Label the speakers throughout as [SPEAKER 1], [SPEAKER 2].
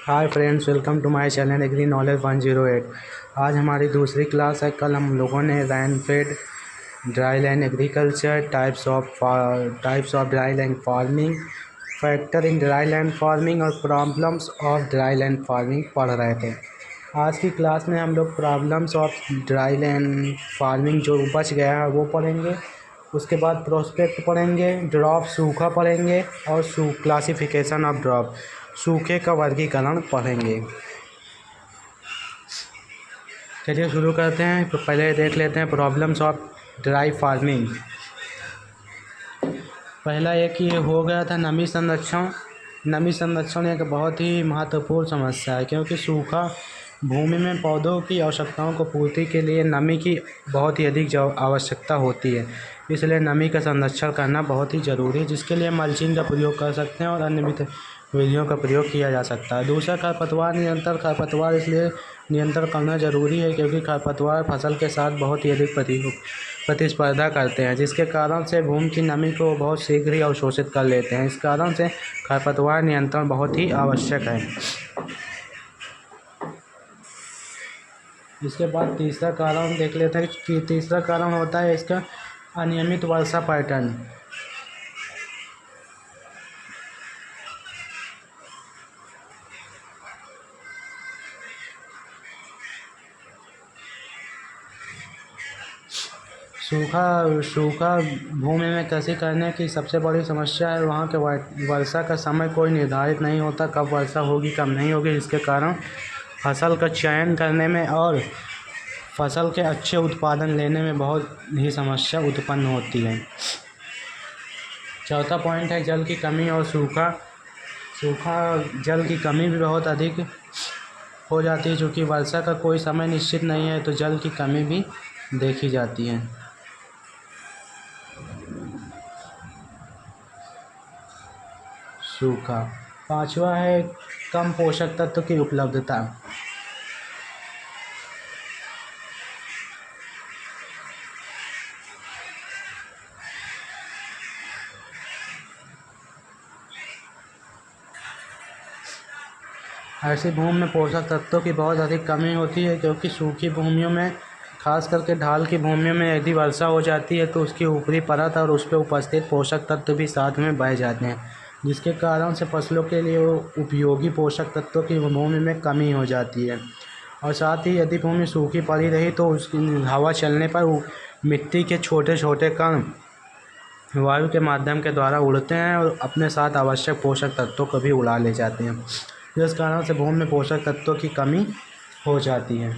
[SPEAKER 1] Hi friends, welcome to my channel agri knowledge 108। आज हमारी दूसरी क्लास है। कल हम लोगों ने rain fed, dry land agriculture, types of dry land farming, factor in dry land farming और problems of dry land farming पढ़ रहे थे। आज की क्लास में हम लोग problems of dry land farming जो बच गया है वो पढ़ेंगे। उसके बाद प्रोस्पेक्ट पढ़ेंगे, ड्रॉप सूखा पढ़ेंगे और क्लासिफिकेशन ऑफ ड्रॉप सूखे का वर्गीकरण पढ़ेंगे। चलिए शुरू करते हैं। तो पहले देख लेते हैं प्रॉब्लम्स ऑफ ड्राई फार्मिंग। पहला एक ये हो गया था नमी संरक्षण। नमी संरक्षण एक बहुत ही महत्वपूर्ण समस्या है, क्योंकि सूखा भूमि में पौधों की आवश्यकताओं को पूर्ति के लिए नमी की बहुत ही अधिक आवश्यकता होती है। इसलिए नमी का संरक्षण करना बहुत ही ज़रूरी है, जिसके लिए मल्चिंग का प्रयोग कर सकते हैं और अन्य विधियों का प्रयोग किया जा सकता है। दूसरा, खरपतवार नियंत्रण। खरपतवार इसलिए नियंत्रण करना ज़रूरी है क्योंकि खरपतवार फसल के साथ बहुत ही अधिक प्रतिस्पर्धा करते हैं, जिसके कारण से भूमि की नमी को बहुत शीघ्र ही अवशोषित कर लेते हैं। इस कारण से खरपतवार नियंत्रण बहुत ही आवश्यक है। इसके बाद तीसरा कारण देख लेते हैं कि तीसरा कारण होता है इसका अनियमित वर्षा पैटर्न। सूखा भूमि में कृषि करने की सबसे बड़ी समस्या है वहाँ के वर्षा का समय कोई निर्धारित नहीं होता, कब वर्षा होगी कब नहीं होगी। इसके कारण फसल का चयन करने में और फसल के अच्छे उत्पादन लेने में बहुत ही समस्या उत्पन्न होती है। चौथा पॉइंट है जल की कमी और सूखा जल की कमी भी बहुत अधिक हो जाती है, क्योंकि वर्षा का कोई समय निश्चित नहीं है, तो जल की कमी भी देखी जाती है। सूखा। पांचवा है कम पोषक तत्व की उपलब्धता। ऐसी भूमि में पोषक तत्वों की बहुत अधिक कमी होती है, क्योंकि सूखी भूमियों में, खास करके ढाल की भूमियों में यदि वर्षा हो जाती है तो उसकी ऊपरी परत और उस पर उपस्थित पोषक तत्व भी साथ में बह जाते हैं, जिसके कारण से फसलों के लिए उपयोगी पोषक तत्वों की भूमि में कमी हो जाती है। और साथ ही यदि भूमि सूखी पड़ी रही तो उसकी हवा चलने पर मिट्टी के छोटे छोटे कण वायु के माध्यम के द्वारा उड़ते हैं और अपने साथ आवश्यक पोषक तत्वों को भी उड़ा ले जाते हैं, जिस कारण से भूमि में पोषक तत्वों की कमी हो जाती है।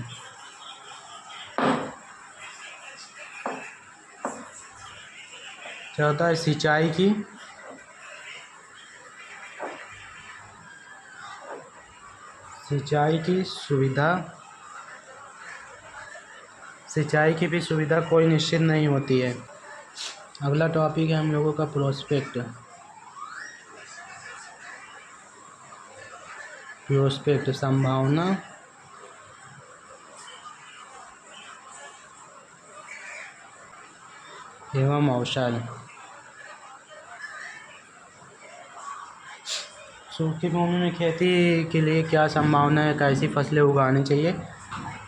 [SPEAKER 1] चौथा है सिंचाई की सुविधा। सिंचाई की भी सुविधा कोई निश्चित नहीं होती है। अगला टॉपिक है हम लोगों का प्रोस्पेक्ट संभावना एवं अवसर। सूखी भूमि में खेती के लिए क्या संभावना है, कैसी फसलें उगानी चाहिए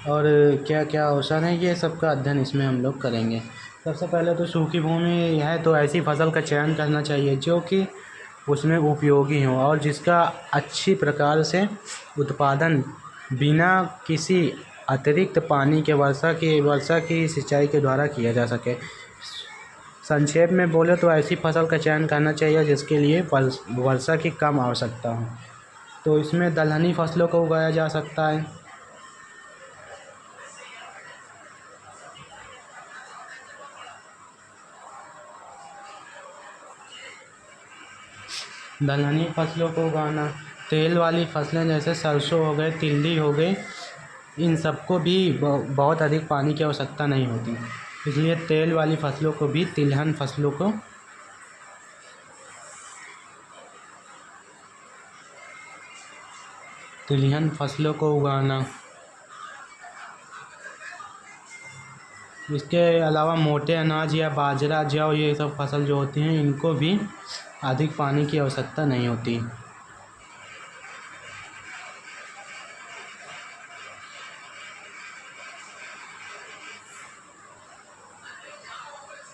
[SPEAKER 1] और क्या क्या अवसर हैं, ये सब का अध्ययन इसमें हम लोग करेंगे। सबसे पहले तो सूखी भूमि है तो ऐसी फसल का चयन करना चाहिए जो कि उसमें उपयोगी हो और जिसका अच्छी प्रकार से उत्पादन बिना किसी अतिरिक्त पानी के वर्षा की सिंचाई के द्वारा किया जा सके। संक्षेप में बोले तो ऐसी फसल का चयन करना चाहिए जिसके लिए वर्षा की कम आवश्यकता हो। तो इसमें दलहनी फसलों को उगाया जा सकता है। दलहनी फसलों को उगाना, तेल वाली फसलें जैसे सरसों हो गए, तिल्ली हो गई, इन सबको भी बहुत अधिक पानी की आवश्यकता नहीं होती, इसलिए तेल वाली फसलों को भी तिलहन फसलों को उगाना। इसके अलावा मोटे अनाज या बाजरा, जौ, ये सब फसल जो होती हैं इनको भी अधिक पानी की आवश्यकता नहीं होती।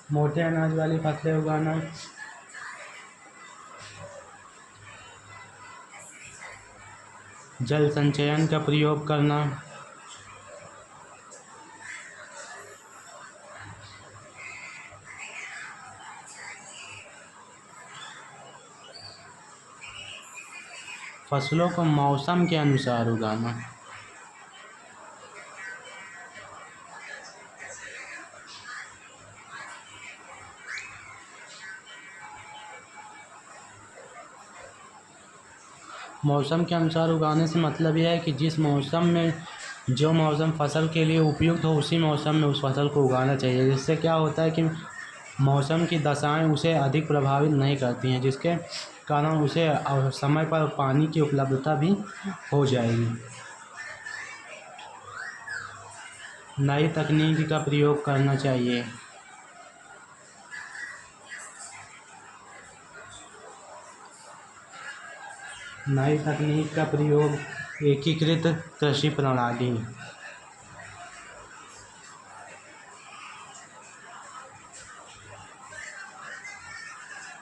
[SPEAKER 1] मोटे अनाज वाली फसलें उगाना, जल संचयन का प्रयोग करना, फसलों को मौसम के अनुसार उगाना, मौसम के अनुसार उगाने से मतलब यह है कि जिस मौसम में जो मौसम फसल के लिए उपयुक्त हो उसी मौसम में उस फसल को उगाना चाहिए। जिससे क्या होता है कि मौसम की दशाएं उसे अधिक प्रभावित नहीं करती हैं, जिसके कारण उसे समय पर पानी की उपलब्धता भी हो जाएगी। नई तकनीक का प्रयोग करना चाहिए। नई तकनीक का प्रयोग, एकीकृत कृषि प्रणाली,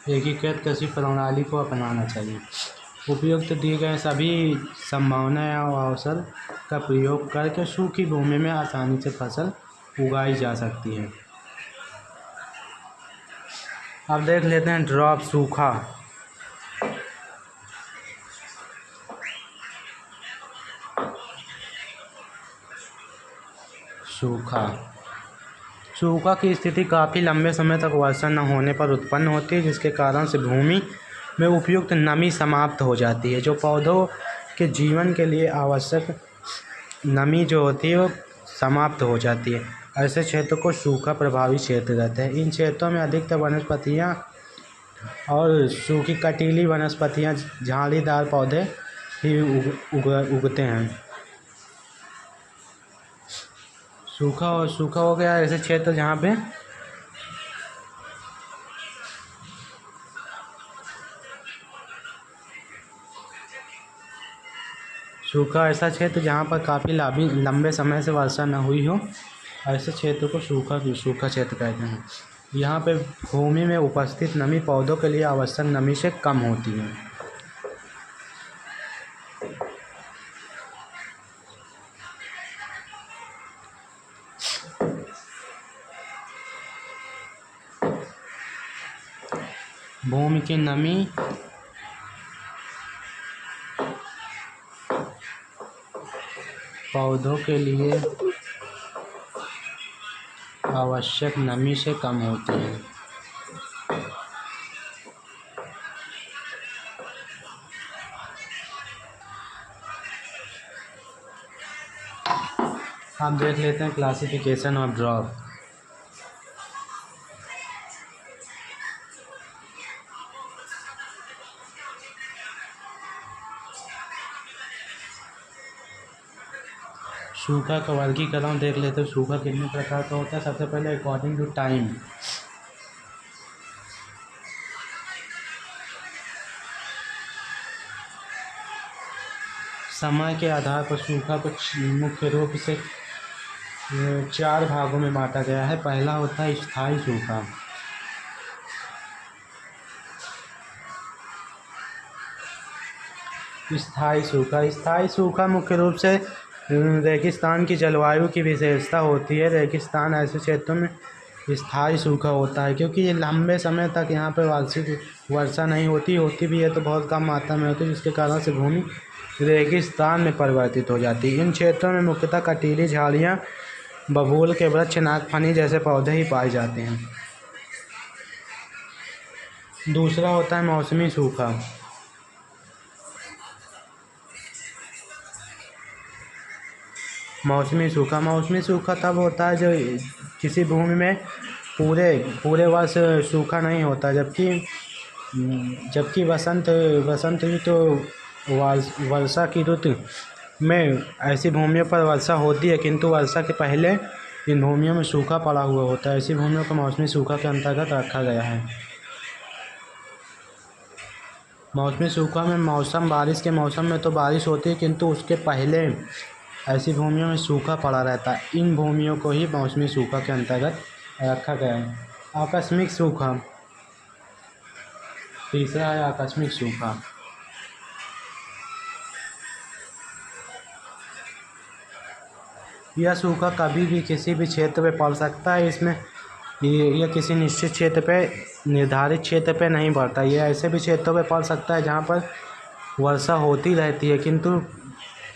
[SPEAKER 1] एकीकृत कृषि प्रणाली को अपनाना चाहिए। उपयुक्त दिए गए सभी संभावनाएं और अवसर का प्रयोग करके सूखी भूमि में आसानी से फसल उगाई जा सकती है। अब देख लेते हैं ड्रॉप, सूखा। सूखा सूखा की स्थिति काफ़ी लंबे समय तक वर्षा न होने पर उत्पन्न होती है, जिसके कारण से भूमि में उपयुक्त नमी समाप्त हो जाती है। जो पौधों के जीवन के लिए आवश्यक नमी जो होती है वो समाप्त हो जाती है। ऐसे क्षेत्र को सूखा प्रभावित क्षेत्र कहते हैं। इन क्षेत्रों में अधिकतर वनस्पतियाँ और सूखी कटीली वनस्पतियाँ, झाड़ीदार पौधे ही उगते हैं। सूखा हो गया ऐसे क्षेत्र जहाँ पे सूखा ऐसा क्षेत्र जहाँ पर काफ़ी लंबे समय से वर्षा न हुई हो, ऐसे क्षेत्र को सूखा क्षेत्र कहते हैं। यहाँ पे भूमि में उपस्थित नमी पौधों के लिए आवश्यक नमी से कम होती है। भूमि की नमी पौधों के लिए आवश्यक नमी से कम होती है। हम देख लेते हैं क्लासिफिकेशन ऑफ ड्रॉप। सूखा का वर्गीकरण देख लेते हैं। सूखा कितने प्रकार का होता है। सबसे पहले अकॉर्डिंग टू टाइम, समय के आधार पर सूखा को मुख्य रूप से 4 भागों में बांटा गया है। पहला होता है स्थायी सूखा। स्थायी सूखा मुख्य रूप से रेगिस्तान की जलवायु की विशेषता होती है। रेगिस्तान ऐसे क्षेत्रों में स्थायी सूखा होता है क्योंकि ये लंबे समय तक यहाँ पर वार्षिक वर्षा नहीं होती भी है तो बहुत कम मात्रा में होती है, जिसके कारण से भूमि रेगिस्तान में परिवर्तित हो जाती है। इन क्षेत्रों में मुख्यतः कटीली झाड़ियाँ, बबूल के वृक्ष, नागफनी जैसे पौधे ही पाए जाते हैं। दूसरा होता है मौसमी सूखा। मौसमी सूखा तब होता है जो किसी भूमि में पूरे वर्ष सूखा नहीं होता, जबकि वसंत ऋतु वर्षा की ऋतु में ऐसी भूमियों पर वर्षा होती है, किंतु वर्षा के पहले इन भूमियों में सूखा पड़ा हुआ होता है। ऐसी भूमियों को मौसमी सूखा के अंतर्गत रखा गया है। मौसमी सूखा में बारिश के मौसम में तो बारिश होती है, किंतु उसके पहले ऐसी भूमियों में सूखा पड़ा रहता है। इन भूमियों को ही मौसमी सूखा के अंतर्गत रखा गया है। आकस्मिक सूखा। तीसरा है आकस्मिक सूखा। यह सूखा कभी भी किसी भी क्षेत्र में पड़ सकता है। इसमें यह किसी निश्चित क्षेत्र पे, निर्धारित क्षेत्र पे नहीं पड़ता। यह ऐसे भी क्षेत्रों पे पड़ सकता है जहाँ पर वर्षा होती रहती है, किंतु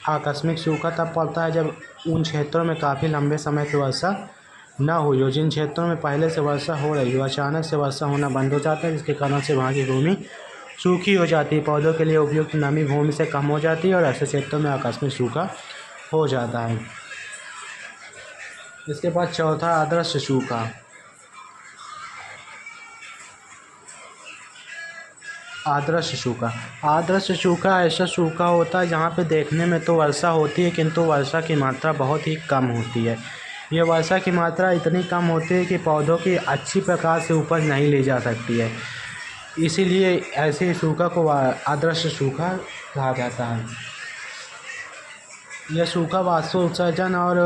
[SPEAKER 1] आकस्मिक सूखा तब पड़ता है जब उन क्षेत्रों में काफ़ी लंबे समय से वर्षा ना हुई हो। जिन क्षेत्रों में पहले से वर्षा हो रही हो, अचानक से वर्षा होना बंद हो जाता है, जिसके कारण से वहाँ की भूमि सूखी हो जाती है, पौधों के लिए उपयुक्त नमी भूमि से कम हो जाती है और ऐसे क्षेत्रों में आकस्मिक सूखा हो जाता है। इसके बाद चौथा अदृश्य सूखा। अदृश्य सूखा। अदृश्य सूखा ऐसा सूखा होता है जहाँ पे देखने में तो वर्षा होती है, किंतु वर्षा की मात्रा बहुत ही कम होती है। यह वर्षा की मात्रा इतनी कम होती है कि पौधों की अच्छी प्रकार से उपज नहीं ली जा सकती है। इसीलिए ऐसे सूखा को अदृश्य सूखा कहा जाता है। यह सूखा वाष्प उत्सर्जन और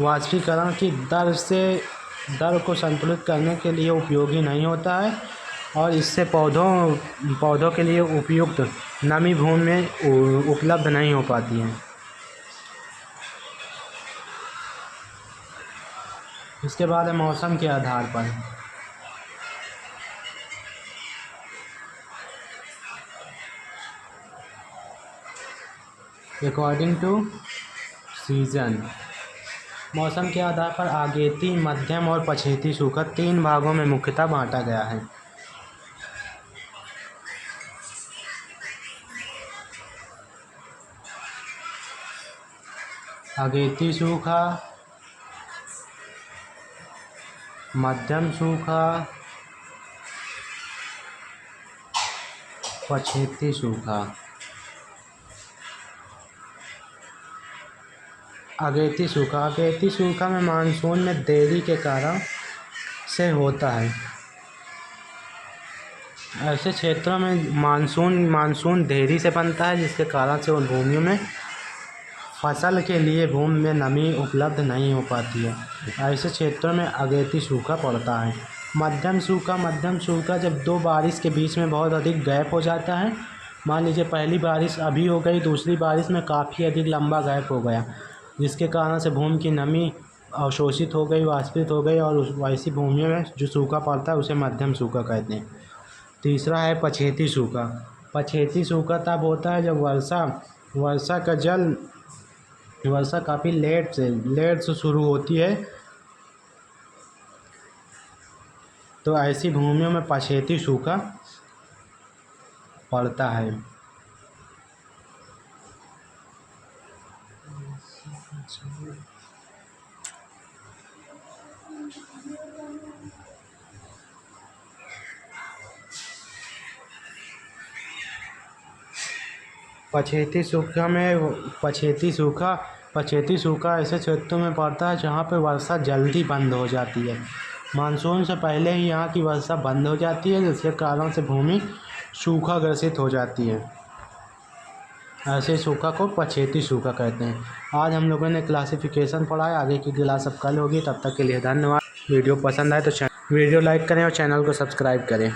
[SPEAKER 1] वाष्पीकरण की दर को संतुलित करने के लिए उपयोगी नहीं होता है और इससे पौधों के लिए उपयुक्त नमी भूमि में उपलब्ध नहीं हो पाती है। इसके बाद है मौसम के आधार पर। According to season. मौसम के आधार पर आगेती, मध्यम और पछेती सूखा 3 भागों में मुख्यतः बांटा गया है। आगेती सूखा, मध्यम सूखा, पछेती सूखा। अगेती सूखा। अगेती सूखा में मानसून में देरी के कारण से होता है। ऐसे क्षेत्रों में मानसून देरी से बनता है, जिसके कारण से उन भूमियों में फसल के लिए भूमि में नमी उपलब्ध नहीं हो पाती है। ऐसे क्षेत्रों में अगेती सूखा पड़ता है। मध्यम सूखा जब 2 बारिश के बीच में बहुत अधिक गैप हो जाता है। मान लीजिए पहली बारिश अभी हो गई, दूसरी बारिश में काफ़ी अधिक लंबा गैप हो गया, जिसके कारण से भूमि की नमी अवशोषित हो गई, वाष्पित हो गई और उस वैसी भूमियों में जो सूखा पड़ता है उसे मध्यम सूखा कहते हैं। तीसरा है पछेती सूखा। पछेती सूखा तब होता है जब वर्षा काफ़ी लेट से शुरू होती है, तो ऐसी भूमियों में पछेती सूखा पड़ता है। पछेती सूखा ऐसे क्षेत्रों में पड़ता है जहाँ पे वर्षा जल्दी बंद हो जाती है। मानसून से पहले ही यहाँ की वर्षा बंद हो जाती है, जिसके कारण से भूमि सूखाग्रसित हो जाती है। ऐसे सूखा को पछेती सूखा कहते हैं। आज हम लोगों ने क्लासिफिकेशन पढ़ा है, आगे की क्लास अब कल होगी। तब तक के लिए धन्यवाद। वीडियो पसंद आए तो वीडियो लाइक करें और चैनल को सब्सक्राइब करें।